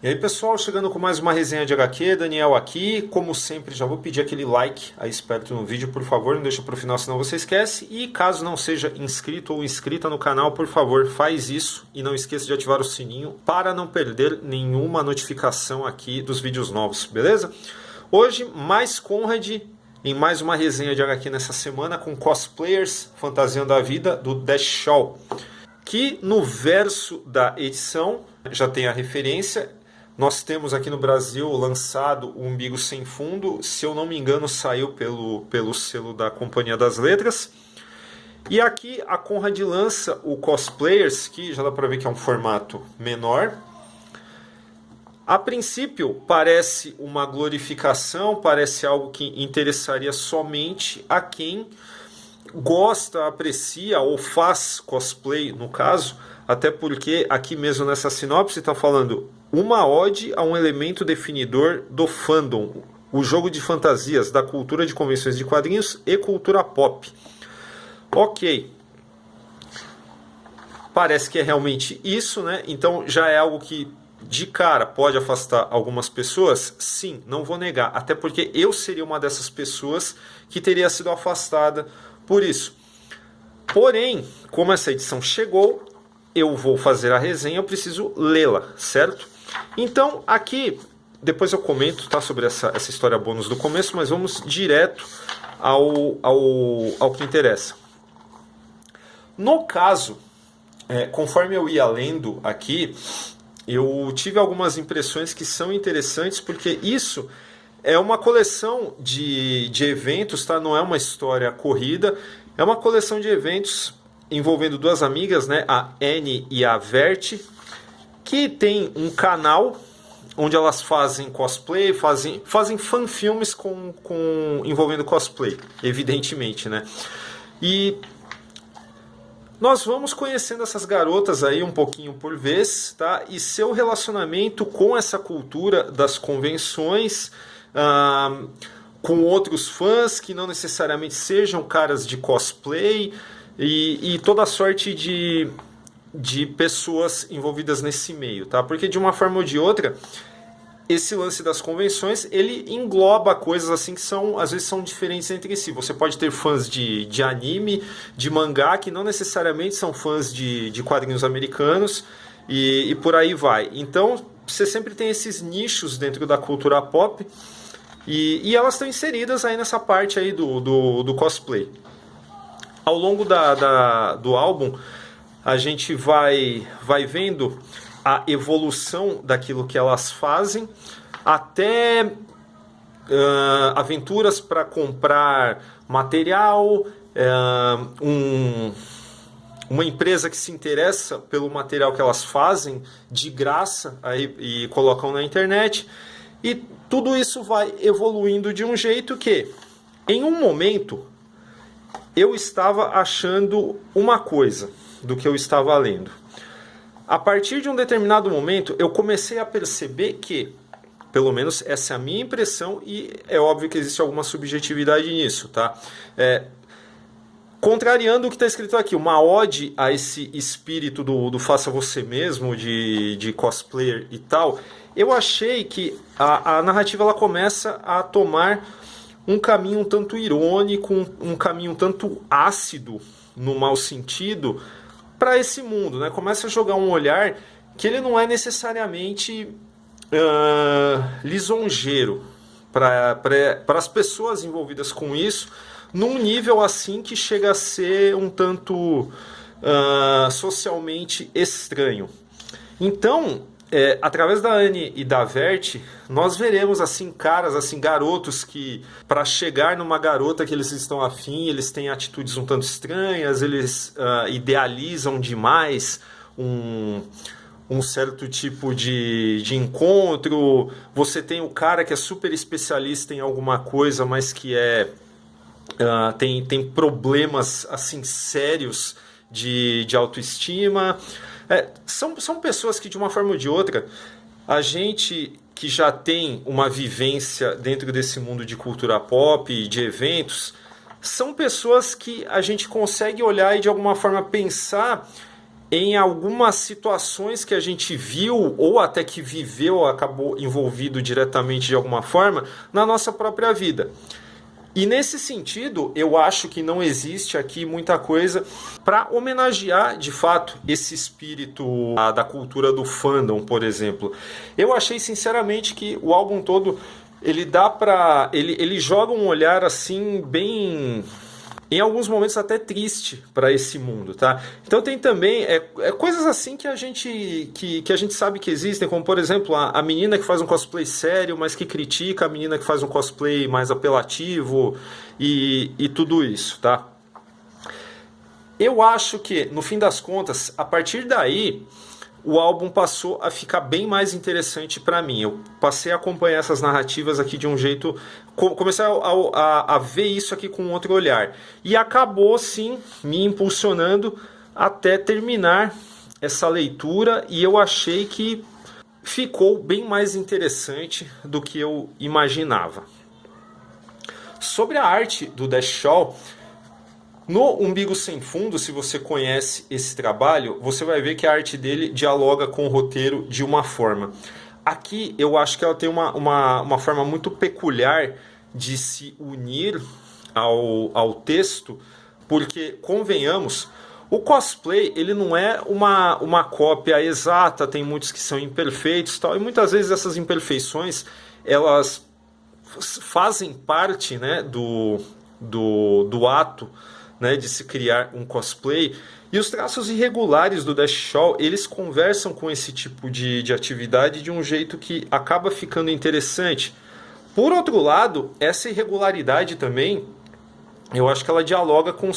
E aí pessoal, chegando com mais uma resenha de HQ, Daniel aqui. Como sempre, já vou pedir aquele like aí perto no vídeo, por favor, não deixa para o final, senão você esquece. E caso não seja inscrito ou inscrita no canal, por favor, faz isso e não esqueça de ativar o sininho para não perder nenhuma notificação aqui dos vídeos novos, beleza? Hoje, mais Conrad em mais uma resenha de HQ nessa semana com cosplayers fantasiando a vida do Dash Shaw, que no verso da edição já tem a referência. Nós temos aqui no Brasil lançado o Umbigo Sem Fundo, se eu não me engano saiu pelo selo da Companhia das Letras. E aqui a Conrad lança o Cosplayers, que já dá para ver que é um formato menor. A princípio parece uma glorificação, parece algo que interessaria somente a quem gosta, aprecia ou faz cosplay no caso, até porque aqui mesmo nessa sinopse está falando uma ode a um elemento definidor do fandom, o jogo de fantasias da cultura de convenções de quadrinhos e cultura pop. Ok, parece que é realmente isso, né? Então já é algo que de cara pode afastar algumas pessoas? Sim, não vou negar, até porque eu seria uma dessas pessoas que teria sido afastada por isso. Porém, como essa edição chegou, eu vou fazer a resenha, eu preciso lê-la, certo? Então, aqui, depois eu comento, tá, sobre essa história bônus do começo, mas vamos direto ao que interessa. No caso, conforme eu ia lendo aqui, eu tive algumas impressões que são interessantes, porque isso é uma coleção de eventos, tá? Não é uma história corrida, é uma coleção de eventos envolvendo duas amigas, né? A Annie e a Vert, que tem um canal onde elas fazem cosplay, fazem fanfilmes envolvendo cosplay, evidentemente, né? E nós vamos conhecendo essas garotas aí um pouquinho por vez, tá? E seu relacionamento com essa cultura das convenções, com outros fãs que não necessariamente sejam caras de cosplay e toda a sorte de pessoas envolvidas nesse meio, tá? Porque de uma forma ou de outra, esse lance das convenções, ele engloba coisas assim que às vezes são diferentes entre si. Você pode ter fãs de anime, de mangá, que não necessariamente são fãs de quadrinhos americanos e por aí vai. Então, você sempre tem esses nichos dentro da cultura pop e elas estão inseridas aí nessa parte aí do cosplay. Ao longo do álbum, a gente vai vendo a evolução daquilo que elas fazem, até aventuras para comprar material, uma empresa que se interessa pelo material que elas fazem de graça aí, e colocam na internet. E tudo isso vai evoluindo de um jeito que, em um momento, eu estava achando uma coisa do que eu estava lendo. A partir de um determinado momento, eu comecei a perceber que, pelo menos essa é a minha impressão, e é óbvio que existe alguma subjetividade nisso, tá? Contrariando o que está escrito aqui, uma ode a esse espírito do faça você mesmo, de cosplayer e tal, eu achei que a narrativa ela começa a tomar um caminho um tanto irônico, um caminho um tanto ácido, no mau sentido, para esse mundo, né? Começa a jogar um olhar que ele não é necessariamente lisonjeiro para as pessoas envolvidas com isso, num nível assim que chega a ser um tanto socialmente estranho. Então, através da Annie e da Vert, nós veremos assim caras, assim garotos que, para chegar numa garota que eles estão afim, eles têm atitudes um tanto estranhas, eles idealizam demais um certo tipo de encontro. Você tem o cara que é super especialista em alguma coisa, mas que tem problemas assim sérios de autoestima. São pessoas que, de uma forma ou de outra, a gente que já tem uma vivência dentro desse mundo de cultura pop e de eventos, são pessoas que a gente consegue olhar e de alguma forma pensar em algumas situações que a gente viu ou até que viveu, acabou envolvido diretamente de alguma forma na nossa própria vida. E nesse sentido, eu acho que não existe aqui muita coisa para homenagear, de fato, esse espírito da cultura do fandom, por exemplo. Eu achei, sinceramente, que o álbum todo, ele dá para... Ele joga um olhar, assim, bem... em alguns momentos até triste para esse mundo, tá? Então tem também coisas assim que a gente sabe que existem, como por exemplo a menina que faz um cosplay sério, mas que critica a menina que faz um cosplay mais apelativo e tudo isso, tá? Eu acho que, no fim das contas, a partir daí, o álbum passou a ficar bem mais interessante para mim. Eu passei a acompanhar essas narrativas aqui de um jeito... Comecei a ver isso aqui com outro olhar. E acabou, sim, me impulsionando até terminar essa leitura. E eu achei que ficou bem mais interessante do que eu imaginava. Sobre a arte do Dash Shaw... No Umbigo Sem Fundo, se você conhece esse trabalho, você vai ver que a arte dele dialoga com o roteiro de uma forma. Aqui eu acho que ela tem uma forma muito peculiar de se unir ao texto, porque, convenhamos, o cosplay ele não é uma cópia exata, tem muitos que são imperfeitos e tal, e muitas vezes essas imperfeições elas fazem parte, né, do ato, né, de se criar um cosplay, e os traços irregulares do Dash Shaw, eles conversam com esse tipo de atividade de um jeito que acaba ficando interessante. Por outro lado, essa irregularidade também, eu acho que ela dialoga com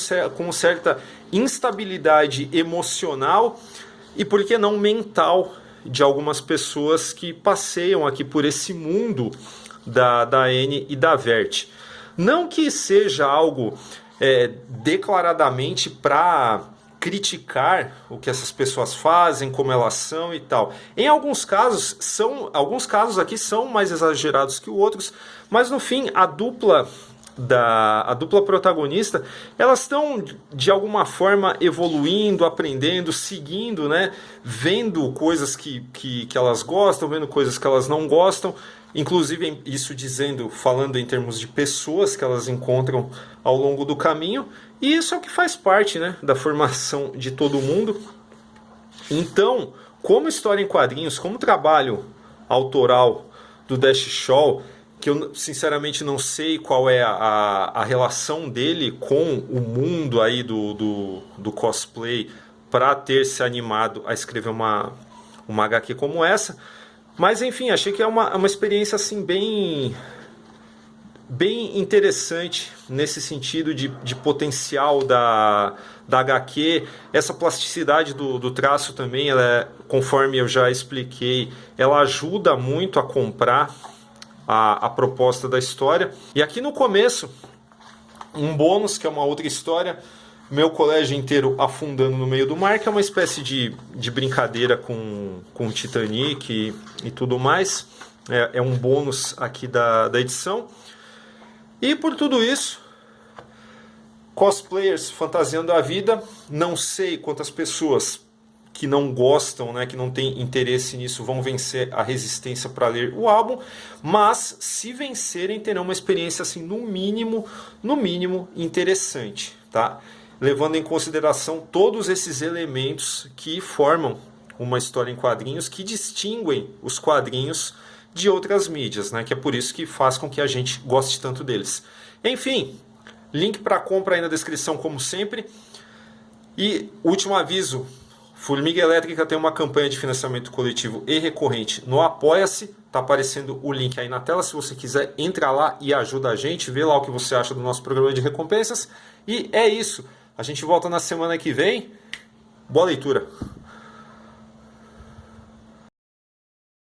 certa instabilidade emocional e, por que não, mental de algumas pessoas que passeiam aqui por esse mundo da Anne e da Vert. Não que seja algo... declaradamente para criticar o que essas pessoas fazem, como elas são e tal. Em alguns casos aqui são mais exagerados que outros, mas no fim a dupla protagonista, elas estão de alguma forma evoluindo, aprendendo, seguindo, né? Vendo coisas que elas gostam, vendo coisas que elas não gostam. Inclusive, isso falando em termos de pessoas que elas encontram ao longo do caminho. E isso é o que faz parte, né, da formação de todo mundo. Então, como história em quadrinhos, como trabalho autoral do Dash Shaw, que eu sinceramente não sei qual é a relação dele com o mundo aí do cosplay para ter se animado a escrever uma HQ como essa. Mas enfim, achei que é uma experiência assim bem interessante nesse sentido de potencial da HQ. Essa plasticidade do traço também, ela conforme eu já expliquei, ela ajuda muito a comprar a proposta da história. E aqui no começo, um bônus, que é uma outra história, meu colégio inteiro afundando no meio do mar, que é uma espécie de brincadeira com o Titanic e tudo mais. É um bônus aqui da edição. E por tudo isso, cosplayers fantasiando a vida. Não sei quantas pessoas que não gostam, né, que não têm interesse nisso, vão vencer a resistência para ler o álbum, mas se vencerem terão uma experiência assim no mínimo interessante, tá? Levando em consideração todos esses elementos que formam uma história em quadrinhos, que distinguem os quadrinhos de outras mídias, né? Que é por isso que faz com que a gente goste tanto deles. Enfim, link para compra aí na descrição, como sempre. E último aviso, Formiga Elétrica tem uma campanha de financiamento coletivo e recorrente no Apoia-se. Tá aparecendo o link aí na tela. Se você quiser, entra lá e ajuda a gente. Vê lá o que você acha do nosso programa de recompensas. E é isso. A gente volta na semana que vem. Boa leitura!